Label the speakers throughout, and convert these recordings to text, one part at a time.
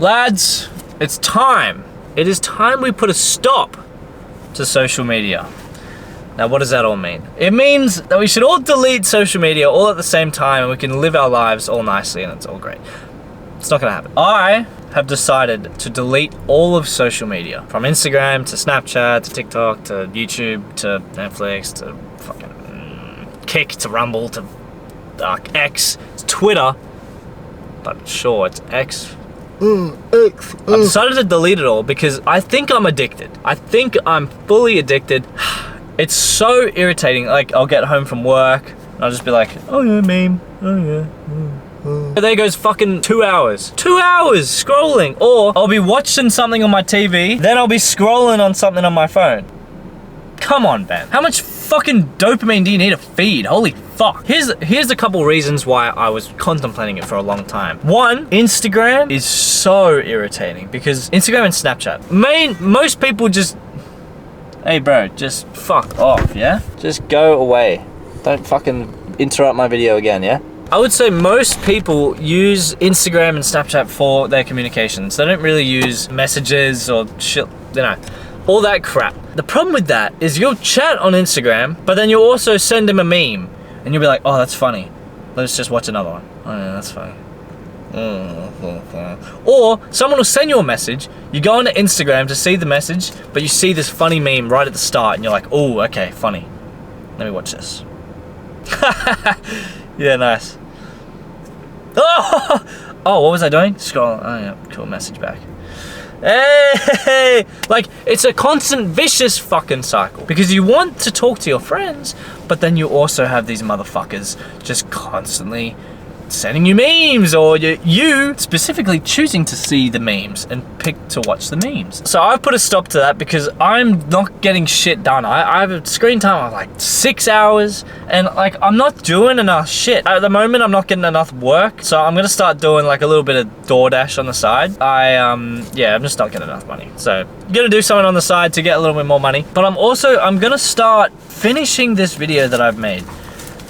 Speaker 1: Lads, it's time. It is time we put a stop to social media. Now, what does that all mean? It means that we should all delete social media all at the same time and we can live our lives all nicely and it's all great. It's not gonna happen. I have decided to delete all of social media. From Instagram to Snapchat to TikTok to YouTube to Netflix to fucking Kick to Rumble to X to Twitter. But sure, it's X. X. I decided to delete it all because I think I'm addicted. I think I'm fully addicted. It's so irritating. Like, I'll get home from work and I'll just be like, oh yeah, meme. Oh yeah. There goes fucking 2 hours. 2 hours scrolling. Or I'll be watching something on my TV, then I'll be scrolling on something on my phone. Come on, Ben. How much fucking dopamine do you need to feed? Holy fuck. Here's a couple reasons why I was contemplating it for a long time. One, Instagram is so irritating because Instagram and Snapchat. Most people just, hey bro, just fuck off, yeah? Just go away. Don't fucking interrupt my video again, yeah? I would say most people use Instagram and Snapchat for their communications. They don't really use messages or shit, you know, all that crap. The problem with that is you'll chat on Instagram, but then you'll also send them a meme. And you'll be like, oh, that's funny. Let's just watch another one. Oh yeah, that's funny. Or someone will send you a message, you go onto Instagram to see the message, but you see this funny meme right at the start and you're like, oh, okay, funny. Let me watch this. Yeah, nice. Oh, what was I doing? Scroll. Oh yeah, cool, message back. Hey, like, it's a constant vicious fucking cycle because you want to talk to your friends, but then you also have these motherfuckers just constantly sending you memes, or you specifically choosing to see the memes and pick to watch the memes. So I've put a stop to that because I'm not getting shit done. I have a screen time of like 6 hours and like I'm not doing enough shit. At the moment I'm not getting enough work, so I'm gonna start doing like a little bit of DoorDash on the side. I'm just not getting enough money. So I'm gonna do something on the side to get a little bit more money. But I'm gonna start finishing this video that I've made.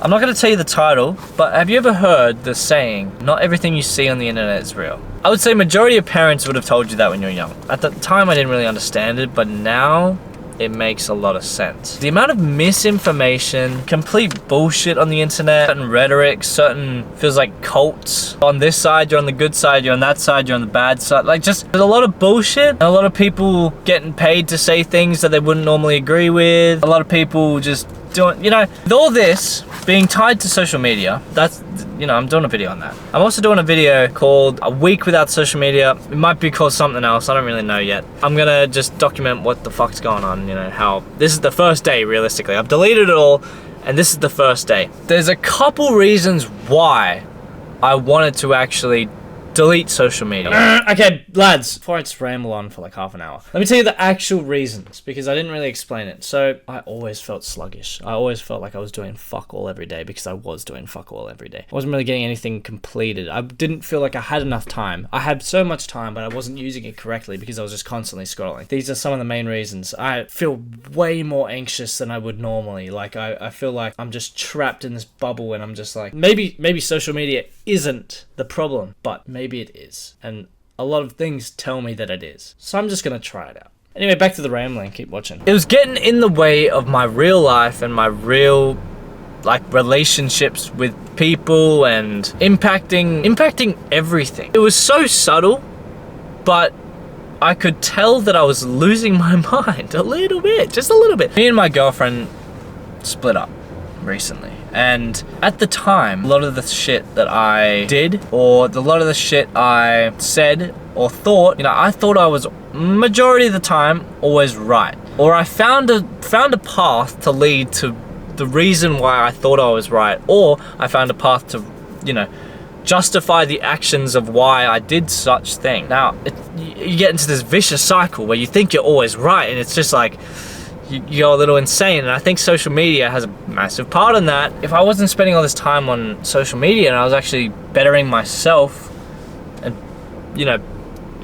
Speaker 1: I'm not going to tell you the title, but have you ever heard the saying, not everything you see on the internet is real? I would say majority of parents would have told you that when you were young. At the time I didn't really understand it, but now it makes a lot of sense. The amount of misinformation, complete bullshit on the internet, certain rhetoric, feels like cults. On this side, you're on the good side, you're on that side, you're on the bad side. Like, just, there's a lot of bullshit, and a lot of people getting paid to say things that they wouldn't normally agree with. A lot of people just doing, you know, with all this being tied to social media, that's, you know, I'm doing a video on that. I'm also doing a video called A Week Without Social Media. It might be called something else, I don't really know yet. I'm gonna just document what the fuck's going on, you know, how this is the first day, realistically. I've deleted it all, and this is the first day. There's a couple reasons why I wanted to actually delete social media. Okay, lads, before I just ramble on for like half an hour, let me tell you the actual reasons, because I didn't really explain it. So I always felt sluggish. I always felt like I was doing fuck all every day because I was doing fuck all every day. I wasn't really getting anything completed. I didn't feel like I had enough time. I had so much time, but I wasn't using it correctly because I was just constantly scrolling. These are some of the main reasons. I feel way more anxious than I would normally. Like, I feel like I'm just trapped in this bubble and I'm just like, maybe social media isn't the problem, but maybe it is, and a lot of things tell me that it is, so I'm just gonna try it out. Anyway, back to the rambling, keep watching. It was getting in the way of my real life and my real, like, relationships with people and impacting everything. It was so subtle, but I could tell that I was losing my mind a little bit, just a little bit. Me and my girlfriend split up recently. And at the time, a lot of the shit that I did, or a lot of the shit I said or thought, you know, I thought I was, majority of the time, always right. Or I found a path to lead to the reason why I thought I was right, or I found a path to, you know, justify the actions of why I did such thing. Now, you get into this vicious cycle where you think you're always right, and it's just like, you go a little insane, and I think social media has a massive part in that. If I wasn't spending all this time on social media and I was actually bettering myself and, you know,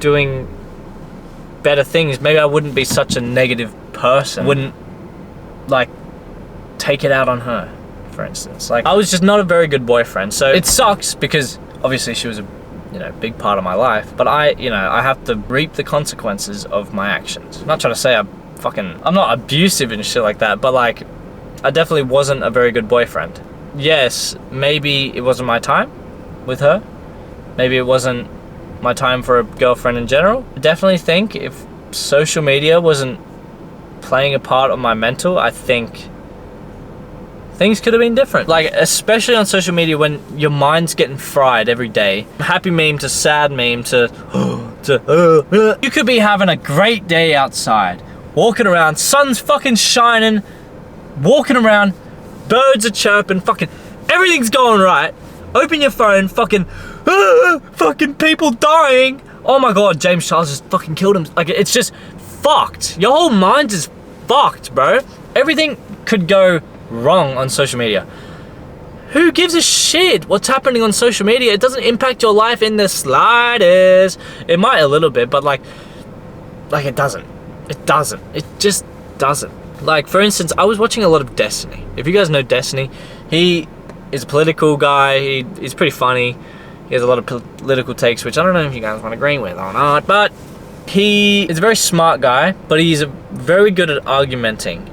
Speaker 1: doing better things, maybe I wouldn't be such a negative person. I wouldn't, like, take it out on her, for instance. Like, I was just not a very good boyfriend, so it sucks because obviously she was a you know, big part of my life. But I have to reap the consequences of my actions. I'm not trying to say I'm not abusive and shit like that, but like, I definitely wasn't a very good boyfriend. Yes, maybe it wasn't my time with her. Maybe it wasn't my time for a girlfriend in general. I definitely think if social media wasn't playing a part of my mental, I think things could have been different. Like, especially on social media when your mind's getting fried every day. Happy meme to sad meme to you could be having a great day outside, walking around, sun's fucking shining, walking around, birds are chirping, fucking everything's going right. Open your phone, fucking people dying. Oh my god, James Charles just fucking killed him. Like, it's just fucked. Your whole mind is fucked, bro. Everything could go wrong on social media. Who gives a shit what's happening on social media? It doesn't impact your life in the slightest. It might a little bit, but like it doesn't. It doesn't. It just doesn't. Like, for instance, I was watching a lot of Destiny. If you guys know Destiny, he is a political guy. He's pretty funny. He has a lot of political takes, which I don't know if you guys want to agree with or not, but he is a very smart guy, but he's very good at argumenting.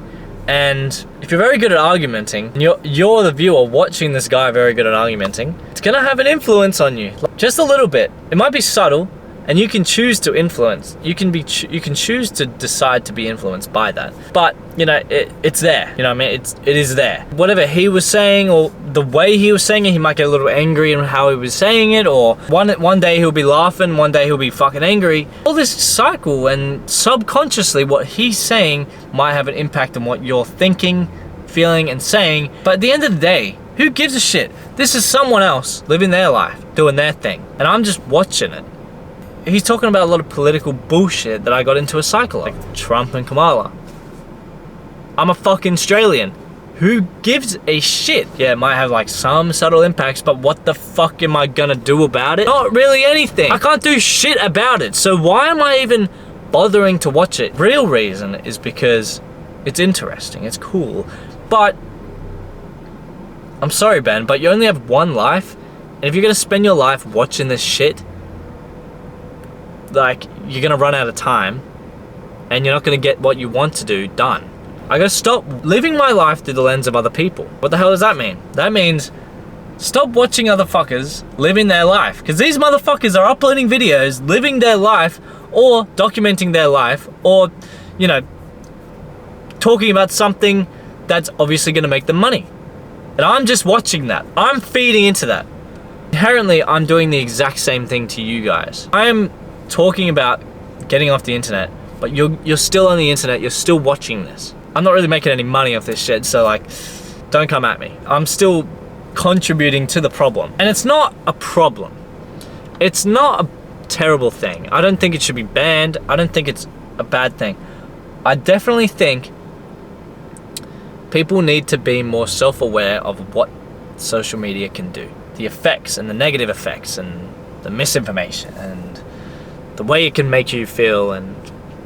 Speaker 1: And if you're very good at argumenting, and you're the viewer watching this guy very good at argumenting, it's gonna have an influence on you, just a little bit. It might be subtle, and you can choose to influence. You can choose to decide to be influenced by that. But you know, it's there. You know what I mean? It is there. Whatever he was saying, or the way he was saying it, he might get a little angry in how he was saying it, or one day he'll be laughing, one day he'll be fucking angry. All this cycle, and subconsciously what he's saying might have an impact on what you're thinking, feeling, and saying. But at the end of the day, who gives a shit? This is someone else living their life, doing their thing, and I'm just watching it. He's talking about a lot of political bullshit that I got into a cycle of. Like Trump and Kamala. I'm a fucking Australian. Who gives a shit? Yeah, it might have like some subtle impacts, but what the fuck am I gonna do about it? Not really anything. I can't do shit about it. So why am I even bothering to watch it? Real reason is because it's interesting, it's cool. But I'm sorry, Ben, but you only have one life, and if you're gonna spend your life watching this shit, like, you're gonna run out of time, and you're not gonna get what you want to do done. I gotta stop living my life through the lens of other people. What the hell does that mean? That means stop watching other fuckers living their life. Because these motherfuckers are uploading videos, living their life, or documenting their life, or, you know, talking about something that's obviously gonna make them money. And I'm just watching that. I'm feeding into that. Inherently, I'm doing the exact same thing to you guys. I'm talking about getting off the internet, but you're still on the internet, you're still watching this. I'm not really making any money off this shit, so like, don't come at me. I'm still contributing to the problem. And it's not a problem. It's not a terrible thing. I don't think it should be banned. I don't think it's a bad thing. I definitely think people need to be more self-aware of what social media can do. The effects and the negative effects and the misinformation and the way it can make you feel and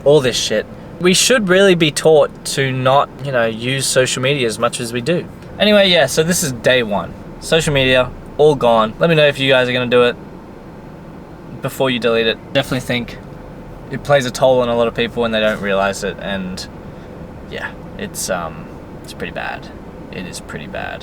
Speaker 1: all this shit. We should really be taught to not, you know, use social media as much as we do. Anyway, yeah, so this is day one. Social media, all gone. Let me know if you guys are gonna do it before you delete it. Definitely think it plays a toll on a lot of people and they don't realize it, and yeah, it's pretty bad. It is pretty bad.